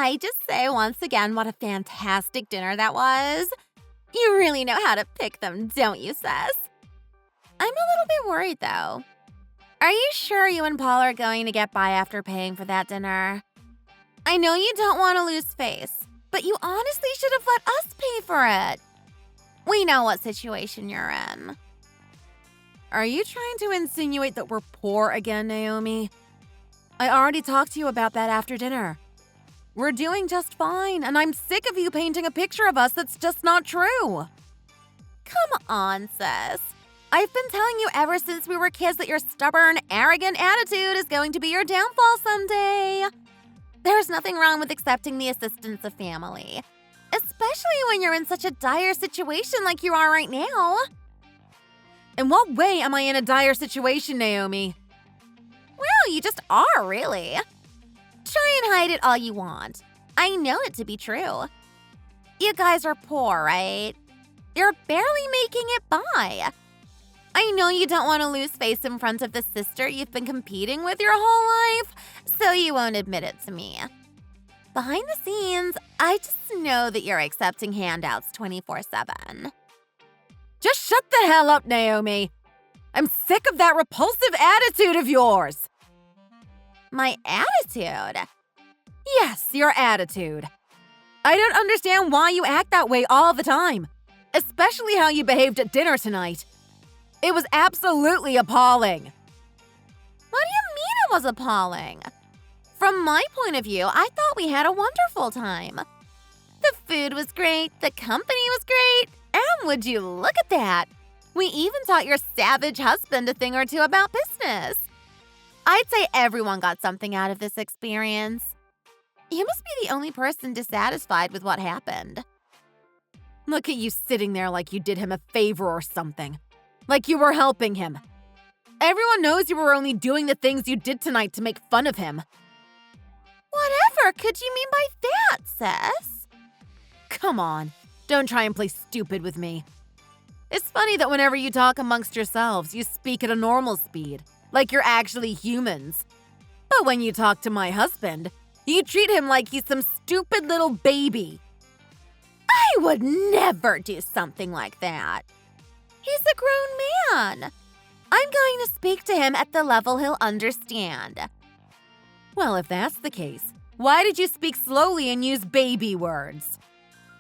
I just say once again what a fantastic dinner that was? You really know how to pick them, don't you, Sis? I'm a little bit worried, though. Are you sure you and Paul are going to get by after paying for that dinner? I know you don't want to lose face, but you honestly should have let us pay for it. We know what situation you're in. Are you trying to insinuate that we're poor again, Naomi? I already talked to you about that after dinner. We're doing just fine, and I'm sick of you painting a picture of us that's just not true. Come on, sis. I've been telling you ever since we were kids that your stubborn, arrogant attitude is going to be your downfall someday. There's nothing wrong with accepting the assistance of family, especially when you're in such a dire situation like you are right now. In what way am I in a dire situation, Naomi? Well, you just are, really. Try and hide it all you want. I know it to be true. You guys are poor, right? You're barely making it by. I know you don't want to lose face in front of the sister you've been competing with your whole life, so you won't admit it to me. Behind the scenes, I just know that you're accepting handouts 24/7. Just shut the hell up, Naomi. I'm sick of that repulsive attitude of yours. My attitude? Yes, your attitude. I don't understand why you act that way all the time, especially how you behaved at dinner tonight. It was absolutely appalling. What do you mean it was appalling? From my point of view, I thought we had a wonderful time. The food was great, the company was great, and would you look at that? We even taught your savage husband a thing or two about business. I'd say everyone got something out of this experience. You must be the only person dissatisfied with what happened. Look at you sitting there like you did him a favor or something. Like you were helping him. Everyone knows you were only doing the things you did tonight to make fun of him. Whatever could you mean by that, sis? Come on, don't try and play stupid with me. It's funny that whenever you talk amongst yourselves, you speak at a normal speed, like you're actually humans. But when you talk to my husband, you treat him like he's some stupid little baby. I would never do something like that. He's a grown man. I'm going to speak to him at the level he'll understand. Well, if that's the case, why did you speak slowly and use baby words?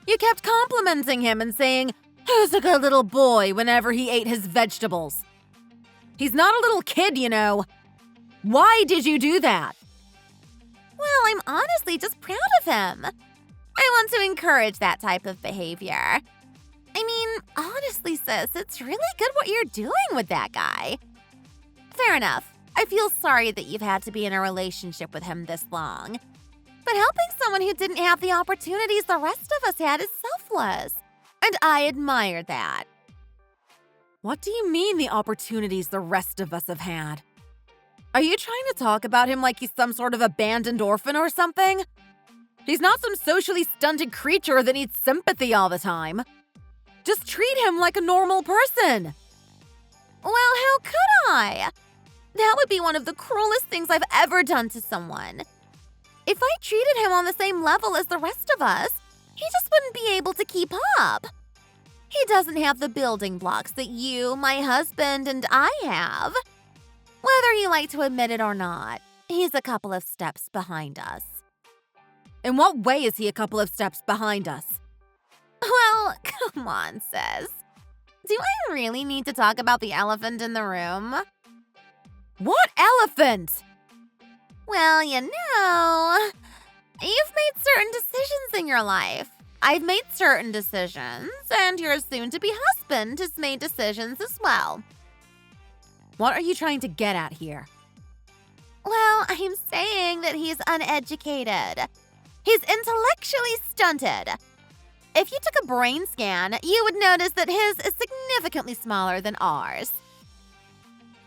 You kept complimenting him and saying, "He's a good little boy," whenever he ate his vegetables. He's not a little kid, you know. Why did you do that? Well, I'm honestly just proud of him. I want to encourage that type of behavior. I mean, honestly, sis, it's really good what you're doing with that guy. Fair enough. I feel sorry that you've had to be in a relationship with him this long. But helping someone who didn't have the opportunities the rest of us had is selfless. And I admire that. What do you mean the opportunities the rest of us have had? Are you trying to talk about him like he's some sort of abandoned orphan or something? He's not some socially stunted creature that needs sympathy all the time. Just treat him like a normal person. Well, how could I? That would be one of the cruelest things I've ever done to someone. If I treated him on the same level as the rest of us, he just wouldn't be able to keep up. He doesn't have the building blocks that you, my husband, and I have. Whether you like to admit it or not, he's a couple of steps behind us. In what way is he a couple of steps behind us? Well, come on, sis. Do I really need to talk about the elephant in the room? What elephant? Well, you know, you've made certain decisions in your life. I've made certain decisions, and your soon-to-be husband has made decisions as well. What are you trying to get at here? Well, I'm saying that he's uneducated. He's intellectually stunted. If you took a brain scan, you would notice that his is significantly smaller than ours.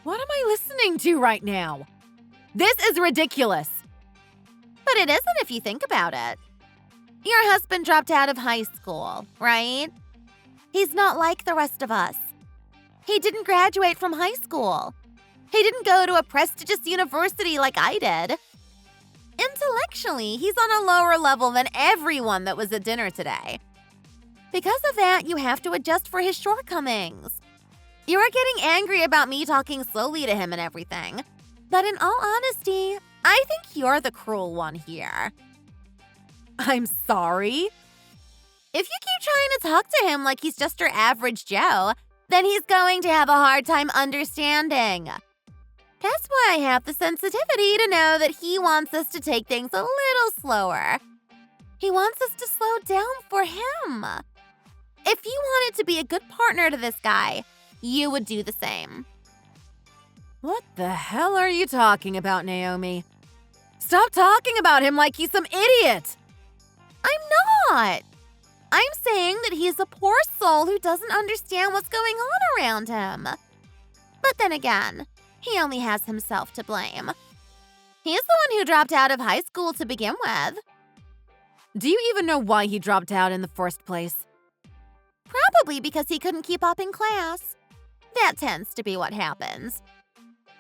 What am I listening to right now? This is ridiculous. But it isn't if you think about it. Your husband dropped out of high school, right? He's not like the rest of us. He didn't graduate from high school. He didn't go to a prestigious university like I did. Intellectually, he's on a lower level than everyone that was at dinner today. Because of that, you have to adjust for his shortcomings. You are getting angry about me talking slowly to him and everything. But in all honesty, I think you're the cruel one here. I'm sorry? If you keep trying to talk to him like he's just your average Joe, then he's going to have a hard time understanding. That's why I have the sensitivity to know that he wants us to take things a little slower. He wants us to slow down for him. If you wanted to be a good partner to this guy, you would do the same. What the hell are you talking about, Naomi? Stop talking about him like he's some idiot! I'm not! I'm saying that he's a poor soul who doesn't understand what's going on around him. But then again, he only has himself to blame. He's the one who dropped out of high school to begin with. Do you even know why he dropped out in the first place? Probably because he couldn't keep up in class. That tends to be what happens.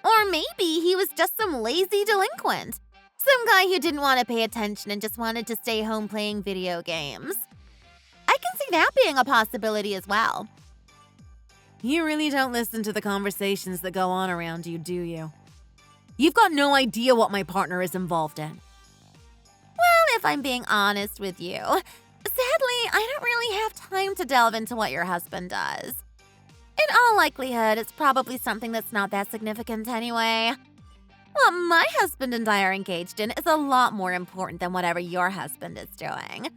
Or maybe he was just some lazy delinquent. Some guy who didn't want to pay attention and just wanted to stay home playing video games. I can see that being a possibility as well. You really don't listen to the conversations that go on around you, do you? You've got no idea what my partner is involved in. Well, if I'm being honest with you, sadly, I don't really have time to delve into what your husband does. In all likelihood, it's probably something that's not that significant anyway. What my husband and I are engaged in is a lot more important than whatever your husband is doing.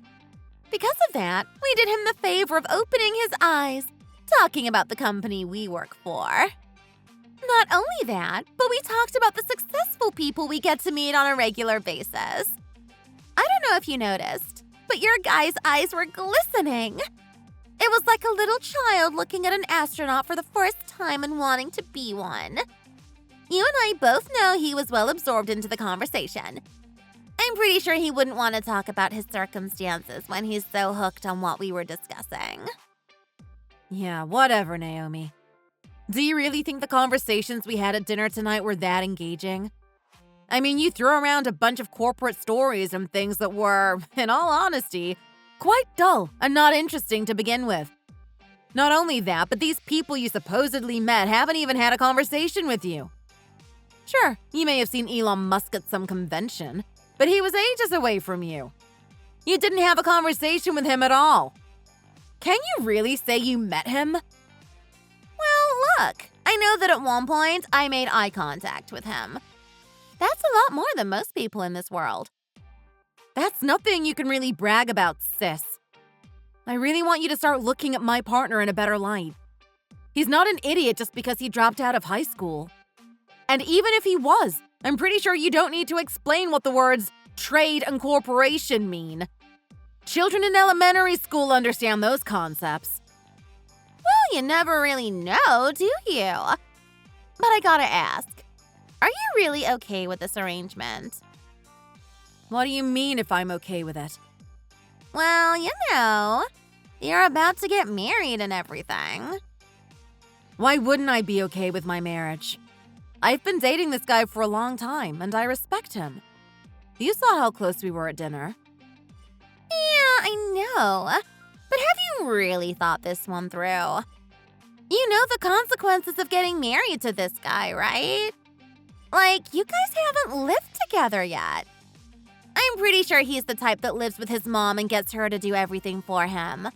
Because of that, we did him the favor of opening his eyes, talking about the company we work for. Not only that, but we talked about the successful people we get to meet on a regular basis. I don't know if you noticed, but your guy's eyes were glistening. It was like a little child looking at an astronaut for the first time and wanting to be one. You and I both know he was well absorbed into the conversation. I'm pretty sure he wouldn't want to talk about his circumstances when he's so hooked on what we were discussing. Yeah, whatever, Naomi. Do you really think the conversations we had at dinner tonight were that engaging? I mean, you threw around a bunch of corporate stories and things that were, in all honesty, quite dull and not interesting to begin with. Not only that, but these people you supposedly met haven't even had a conversation with you. Sure, you may have seen Elon Musk at some convention, but he was ages away from you. You didn't have a conversation with him at all. Can you really say you met him? Well, look, I know that at one point I made eye contact with him. That's a lot more than most people in this world. That's nothing you can really brag about, sis. I really want you to start looking at my partner in a better light. He's not an idiot just because he dropped out of high school. And even if he was, I'm pretty sure you don't need to explain what the words trade and corporation mean. Children in elementary school understand those concepts. Well, you never really know, do you? But I gotta ask, are you really okay with this arrangement? What do you mean if I'm okay with it? Well, you know, you're about to get married and everything. Why wouldn't I be okay with my marriage? I've been dating this guy for a long time, and I respect him. You saw how close we were at dinner. Yeah, I know. But have you really thought this one through? You know the consequences of getting married to this guy, right? Like, you guys haven't lived together yet. I'm pretty sure he's the type that lives with his mom and gets her to do everything for him.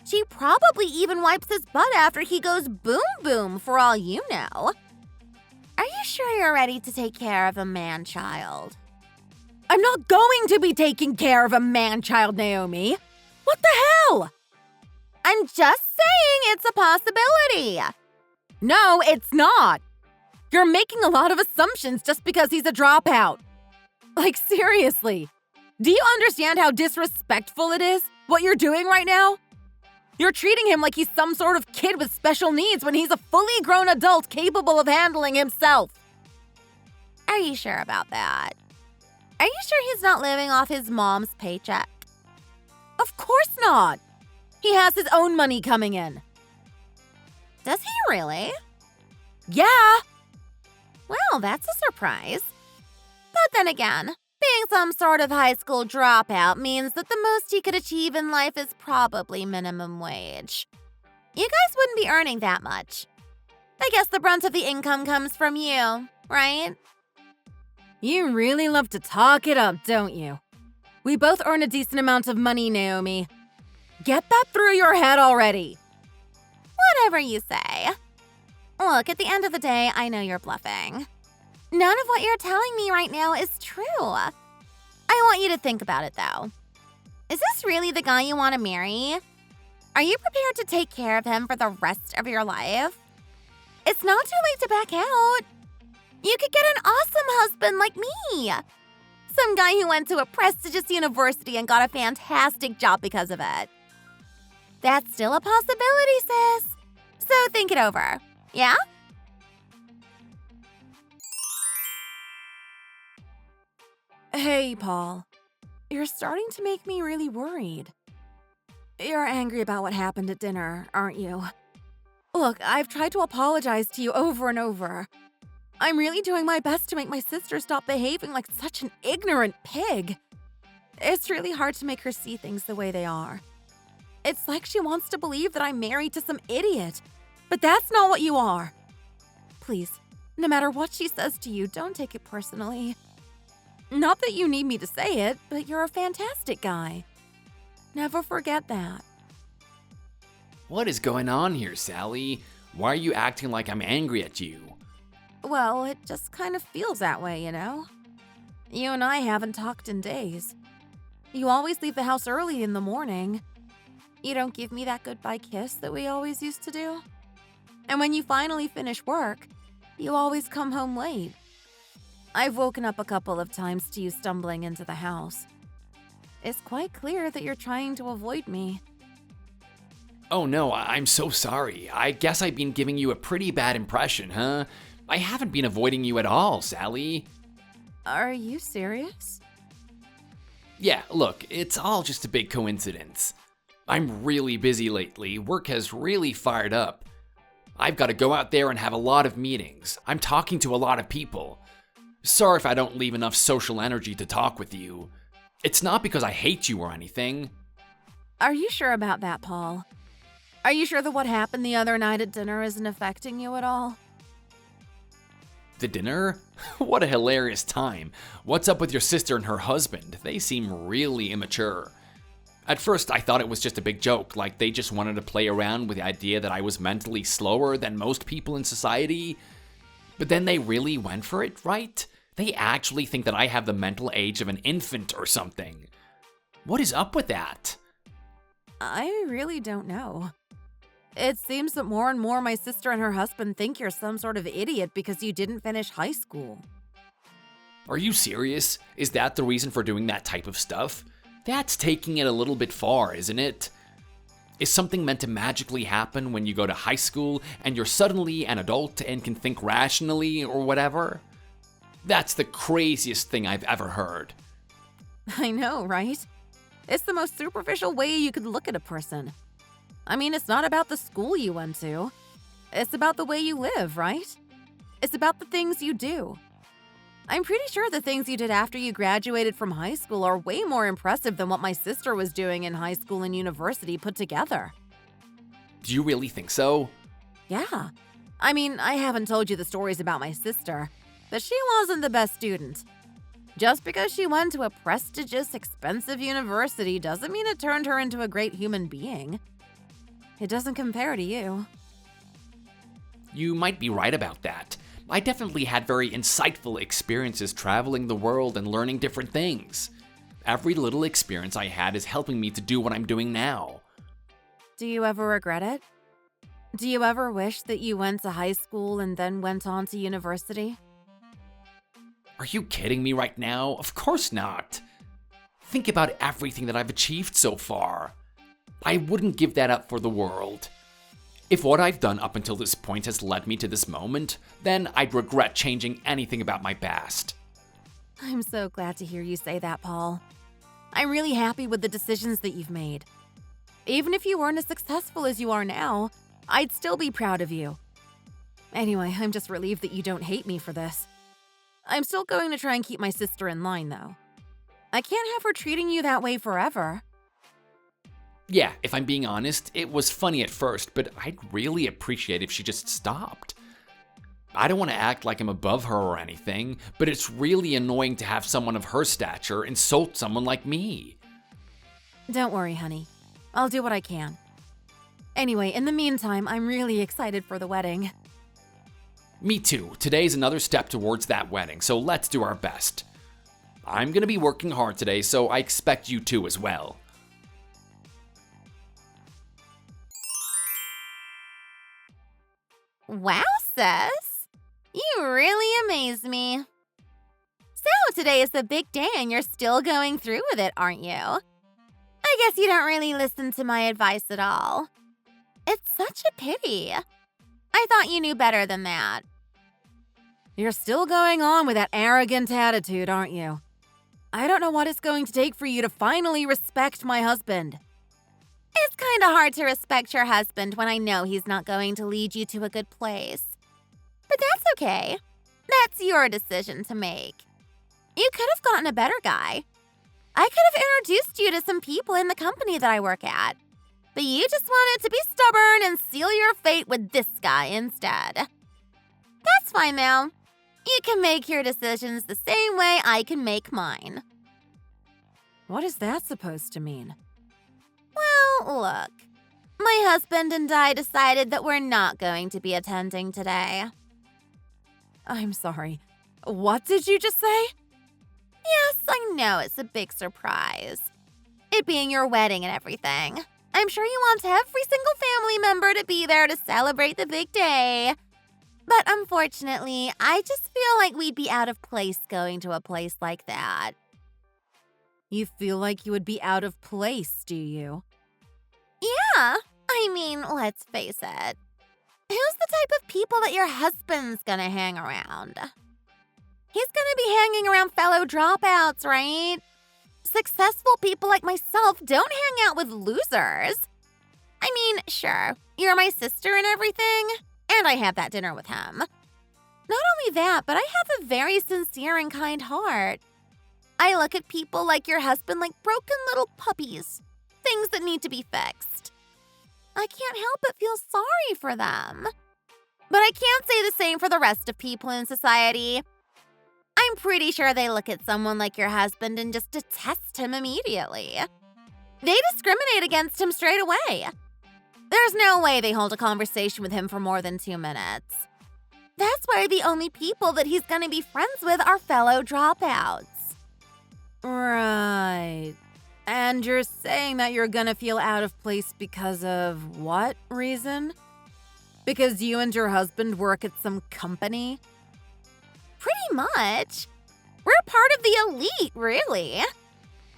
She probably even wipes his butt after he goes boom boom, for all you know. Are you sure you're ready to take care of a man-child? I'm not going to be taking care of a man-child, Naomi. What the hell? I'm just saying it's a possibility. No, it's not. You're making a lot of assumptions just because he's a dropout. Like, seriously. Do you understand how disrespectful it is, what you're doing right now? You're treating him like he's some sort of kid with special needs when he's a fully grown adult capable of handling himself. Are you sure about that? Are you sure he's not living off his mom's paycheck? Of course not. He has his own money coming in. Does he really? Yeah. Well, that's a surprise. But then again, Being some sort of high school dropout means that the most you could achieve in life is probably minimum wage. You guys wouldn't be earning that much. I guess the brunt of the income comes from you, right? You really love to talk it up, don't you? We both earn a decent amount of money, Naomi. Get that through your head already. Whatever you say. Look, at the end of the day, I know you're bluffing. None of what you're telling me right now is true. I want you to think about it, though. Is this really the guy you want to marry? Are you prepared to take care of him for the rest of your life? It's not too late to back out. You could get an awesome husband like me. Some guy who went to a prestigious university and got a fantastic job because of it. That's still a possibility, sis. So think it over, yeah? Hey, Paul. You're starting to make me really worried. You're angry about what happened at dinner, aren't you? Look, I've tried to apologize to you over and over. I'm really doing my best to make my sister stop behaving like such an ignorant pig. It's really hard to make her see things the way they are. It's like she wants to believe that I'm married to some idiot, but that's not what you are. Please, no matter what she says to you, don't take it personally. Not that you need me to say it, but you're a fantastic guy. Never forget that. What is going on here, Sally? Why are you acting like I'm angry at you? Well, it just kind of feels that way, you know? You and I haven't talked in days. You always leave the house early in the morning. You don't give me that goodbye kiss that we always used to do. And when you finally finish work, you always come home late. I've woken up a couple of times to you stumbling into the house. It's quite clear that you're trying to avoid me. Oh no, I'm so sorry. I guess I've been giving you a pretty bad impression, huh? I haven't been avoiding you at all, Sally. Are you serious? Yeah, look, it's all just a big coincidence. I'm really busy lately. Work has really fired up. I've got to go out there and have a lot of meetings. I'm talking to a lot of people. Sorry if I don't leave enough social energy to talk with you. It's not because I hate you or anything. Are you sure about that, Paul? Are you sure that what happened the other night at dinner isn't affecting you at all? The dinner? What a hilarious time. What's up with your sister and her husband? They seem really immature. At first, I thought it was just a big joke, like they just wanted to play around with the idea that I was mentally slower than most people in society. But then they really went for it, right? They actually think that I have the mental age of an infant or something. What is up with that? I really don't know. It seems that more and more my sister and her husband think you're some sort of idiot because you didn't finish high school. Are you serious? Is that the reason for doing that type of stuff? That's taking it a little bit far, isn't it? Is something meant to magically happen when you go to high school and you're suddenly an adult and can think rationally or whatever? That's the craziest thing I've ever heard. I know, right? It's the most superficial way you could look at a person. I mean, it's not about the school you went to. It's about the way you live, right? It's about the things you do. I'm pretty sure the things you did after you graduated from high school are way more impressive than what my sister was doing in high school and university put together. Do you really think so? Yeah. I mean, I haven't told you the stories about my sister, but she wasn't the best student. Just because she went to a prestigious, expensive university doesn't mean it turned her into a great human being. It doesn't compare to you. You might be right about that. I definitely had very insightful experiences traveling the world and learning different things. Every little experience I had is helping me to do what I'm doing now. Do you ever regret it? Do you ever wish that you went to high school and then went on to university? Are you kidding me right now? Of course not. Think about everything that I've achieved so far. I wouldn't give that up for the world. If what I've done up until this point has led me to this moment, then I'd regret changing anything about my past. I'm so glad to hear you say that, Paul. I'm really happy with the decisions that you've made. Even if you weren't as successful as you are now, I'd still be proud of you. Anyway, I'm just relieved that you don't hate me for this. I'm still going to try and keep my sister in line, though. I can't have her treating you that way forever. Yeah, if I'm being honest, it was funny at first, but I'd really appreciate if she just stopped. I don't want to act like I'm above her or anything, but it's really annoying to have someone of her stature insult someone like me. Don't worry, honey. I'll do what I can. Anyway, in the meantime, I'm really excited for the wedding. Me too. Today's another step towards that wedding, so let's do our best. I'm gonna be working hard today, so I expect you to as well. Wow, sis. You really amaze me. So today is the big day and you're still going through with it, aren't you? I guess you don't really listen to my advice at all. It's such a pity. I thought you knew better than that. You're still going on with that arrogant attitude, aren't you? I don't know what it's going to take for you to finally respect my husband. It's kind of hard to respect your husband when I know he's not going to lead you to a good place. But that's okay. That's your decision to make. You could have gotten a better guy. I could have introduced you to some people in the company that I work at. But you just wanted to be stubborn and seal your fate with this guy instead. That's fine though. You can make your decisions the same way I can make mine. What is that supposed to mean? Well, look. My husband and I decided that we're not going to be attending today. I'm sorry. What did you just say? Yes, I know it's a big surprise. It being your wedding and everything. I'm sure you want every single family member to be there to celebrate the big day. But unfortunately, I just feel like we'd be out of place going to a place like that. You feel like you would be out of place, do you? Yeah, I mean, let's face it. Who's the type of people that your husband's gonna hang around? He's gonna be hanging around fellow dropouts, right? Successful people like myself don't hang out with losers. I mean, sure, you're my sister and everything, and I had that dinner with him. Not only that, but I have a very sincere and kind heart. I look at people like your husband like broken little puppies, things that need to be fixed. I can't help but feel sorry for them. But I can't say the same for the rest of people in society. I'm pretty sure they look at someone like your husband and just detest him immediately. They discriminate against him straight away. There's no way they hold a conversation with him for more than 2 minutes. That's why the only people that he's gonna be friends with are fellow dropouts. Right. And you're saying that you're gonna feel out of place because of what reason? Because you and your husband work at some company? Pretty much. We're part of the elite, really.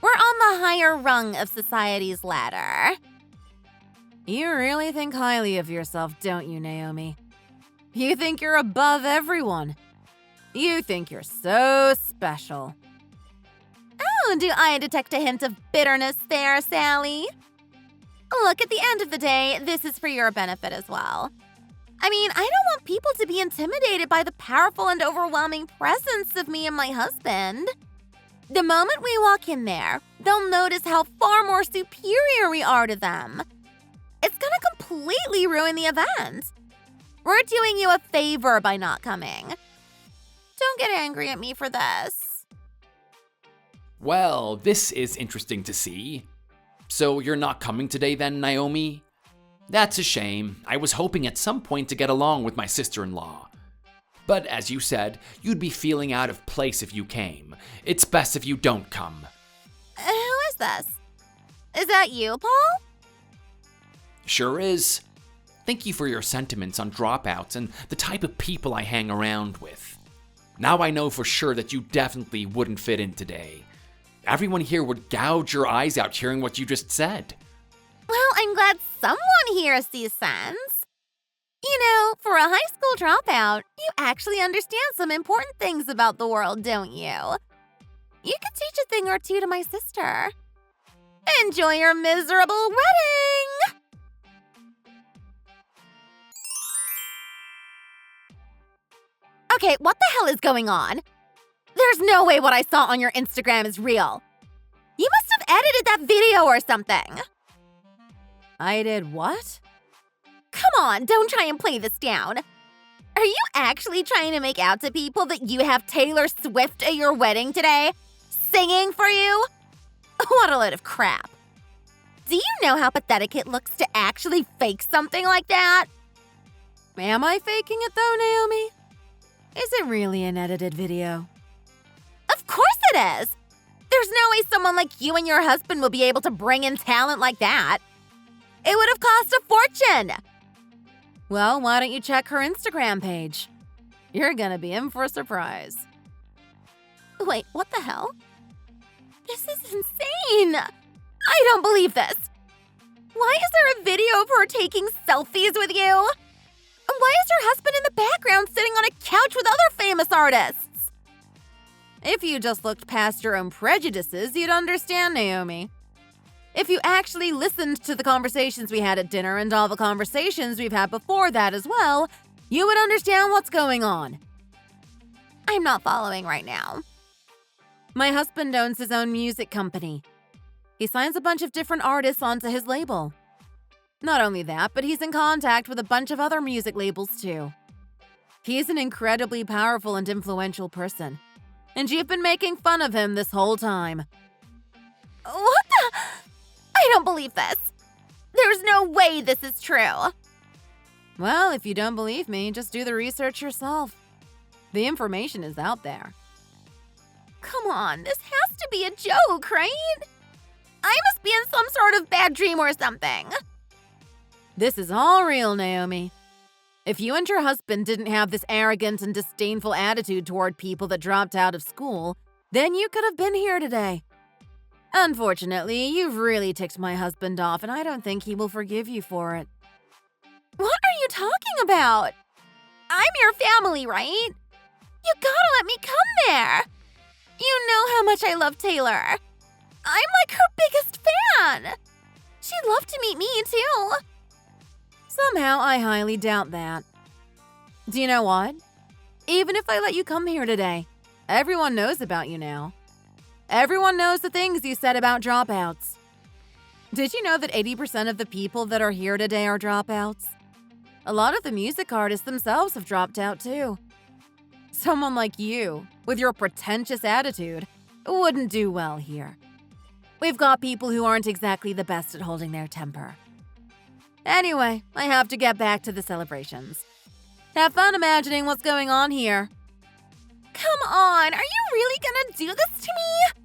We're on the higher rung of society's ladder. You really think highly of yourself, don't you, Naomi? You think you're above everyone. You think you're so special. Oh, do I detect a hint of bitterness there, Sally? Look, at the end of the day, this is for your benefit as well. I mean, I don't want people to be intimidated by the powerful and overwhelming presence of me and my husband. The moment we walk in there, they'll notice how far more superior we are to them. It's gonna completely ruin the event. We're doing you a favor by not coming. Don't get angry at me for this. Well, this is interesting to see. So you're not coming today then, Naomi? That's a shame. I was hoping at some point to get along with my sister-in-law. But as you said, you'd be feeling out of place if you came. It's best if you don't come. Who is this? Is that you, Paul? Sure is. Thank you for your sentiments on dropouts and the type of people I hang around with. Now I know for sure that you definitely wouldn't fit in today. Everyone here would gouge your eyes out hearing what you just said. Well, I'm glad someone here sees sense. You know, for a high school dropout, you actually understand some important things about the world, don't you? You could teach a thing or two to my sister. Enjoy your miserable wedding! Okay, what the hell is going on? There's no way what I saw on your Instagram is real. You must have edited that video or something. I did what? Come on, don't try and play this down. Are you actually trying to make out to people that you have Taylor Swift at your wedding today? Singing for you? What a load of crap. Do you know how pathetic it looks to actually fake something like that? Am I faking it though, Naomi? Is it really an edited video? Of course it is. There's no way someone like you and your husband will be able to bring in talent like that. It would have cost a fortune. Well, why don't you check her Instagram page? You're gonna be in for a surprise. Wait, what the hell? This is insane. I don't believe this. Why is there a video of her taking selfies with you? And why is your husband in the background sitting on a couch with other famous artists? If you just looked past your own prejudices, you'd understand, Naomi. If you actually listened to the conversations we had at dinner and all the conversations we've had before that as well, you would understand what's going on. I'm not following right now. My husband owns his own music company. He signs a bunch of different artists onto his label. Not only that, but he's in contact with a bunch of other music labels too. He's an incredibly powerful and influential person, and you've been making fun of him this whole time. What the? I don't believe this. There's no way this is true. Well, if you don't believe me, just do the research yourself. The information is out there. Come on, this has to be a joke, right? I must be in some sort of bad dream or something. This is all real, Naomi. If you and your husband didn't have this arrogant and disdainful attitude toward people that dropped out of school, then you could have been here today. Unfortunately, you've really ticked my husband off, and I don't think he will forgive you for it. What are you talking about? I'm your family, right? You gotta let me come there. You know how much I love Taylor. I'm like her biggest fan. She'd love to meet me, too. Somehow, I highly doubt that. Do you know what? Even if I let you come here today, everyone knows about you now. Everyone knows the things you said about dropouts. Did you know that 80% of the people that are here today are dropouts? A lot of the music artists themselves have dropped out too. Someone like you, with your pretentious attitude, wouldn't do well here. We've got people who aren't exactly the best at holding their temper. Anyway, I have to get back to the celebrations. Have fun imagining what's going on here. Come on, are you really gonna do this to me?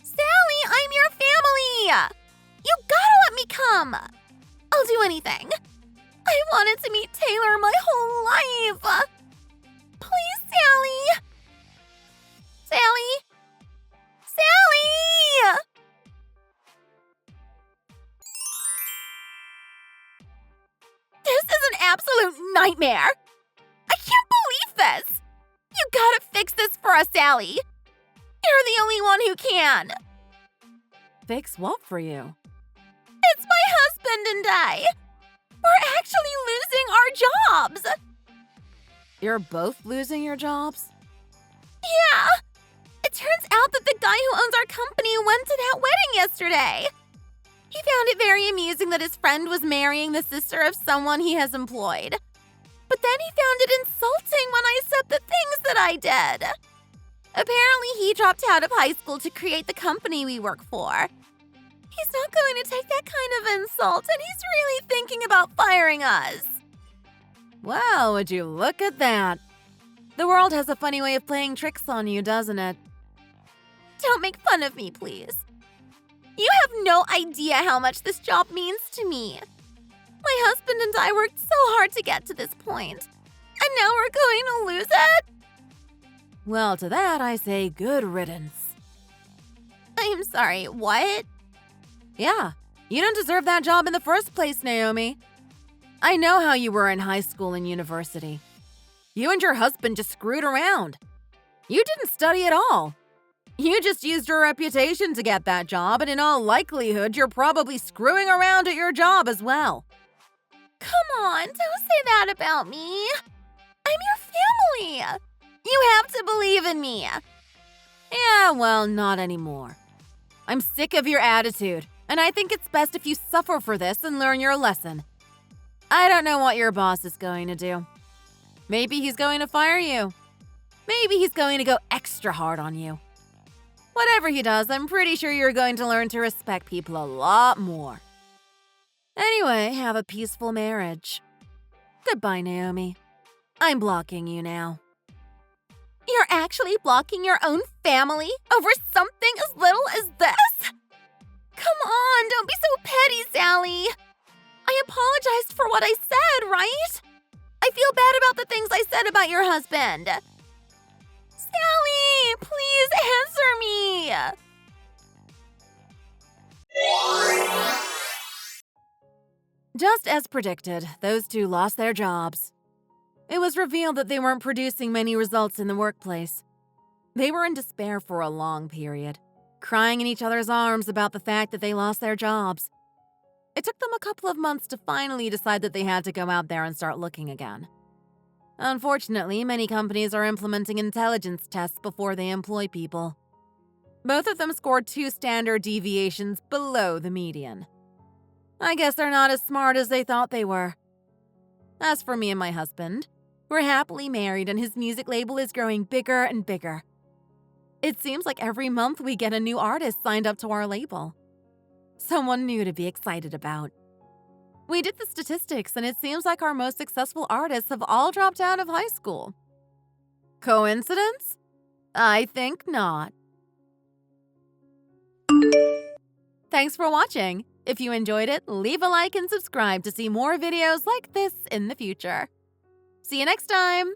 Sally, I'm your family! You gotta let me come! I'll do anything. I wanted to meet Taylor my whole life! Please, Sally! Sally? Sally! This is an absolute nightmare! I can't believe this! You gotta fix this for us, Sally! You're the only one who can! Fix what for you? It's my husband and I! We're actually losing our jobs! You're both losing your jobs? Yeah! It turns out that the guy who owns our company went to that wedding yesterday! He found it very amusing that his friend was marrying the sister of someone he has employed. But then he found it insulting when I said the things that I did. Apparently, he dropped out of high school to create the company we work for. He's not going to take that kind of insult, and he's really thinking about firing us. Well, would you look at that? The world has a funny way of playing tricks on you, doesn't it? Don't make fun of me, please. You have no idea how much this job means to me. My husband and I worked so hard to get to this point, and now we're going to lose it? Well, to that I say good riddance. I'm sorry, what? Yeah, you don't deserve that job in the first place, Naomi. I know how you were in high school and university. You and your husband just screwed around. You didn't study at all. You just used your reputation to get that job, and in all likelihood, you're probably screwing around at your job as well. Come on, don't say that about me. I'm your family. You have to believe in me. Yeah, well, not anymore. I'm sick of your attitude, and I think it's best if you suffer for this and learn your lesson. I don't know what your boss is going to do. Maybe he's going to fire you. Maybe he's going to go extra hard on you. Whatever he does, I'm pretty sure you're going to learn to respect people a lot more. Anyway, have a peaceful marriage. Goodbye, Naomi. I'm blocking you now. You're actually blocking your own family over something as little as this? Come on, don't be so petty, Sally. I apologized for what I said, right? I feel bad about the things I said about your husband. Sally, please answer me. Just as predicted, those two lost their jobs. It was revealed that they weren't producing many results in the workplace. They were in despair for a long period, crying in each other's arms about the fact that they lost their jobs. It took them a couple of months to finally decide that they had to go out there and start looking again. Unfortunately, many companies are implementing intelligence tests before they employ people. Both of them scored 2 standard deviations below the median. I guess they're not as smart as they thought they were. As for me and my husband, we're happily married and his music label is growing bigger and bigger. It seems like every month we get a new artist signed up to our label. Someone new to be excited about. We did the statistics and it seems like our most successful artists have all dropped out of high school. Coincidence? I think not. Thanks for watching. If you enjoyed it, leave a like and subscribe to see more videos like this in the future. See you next time!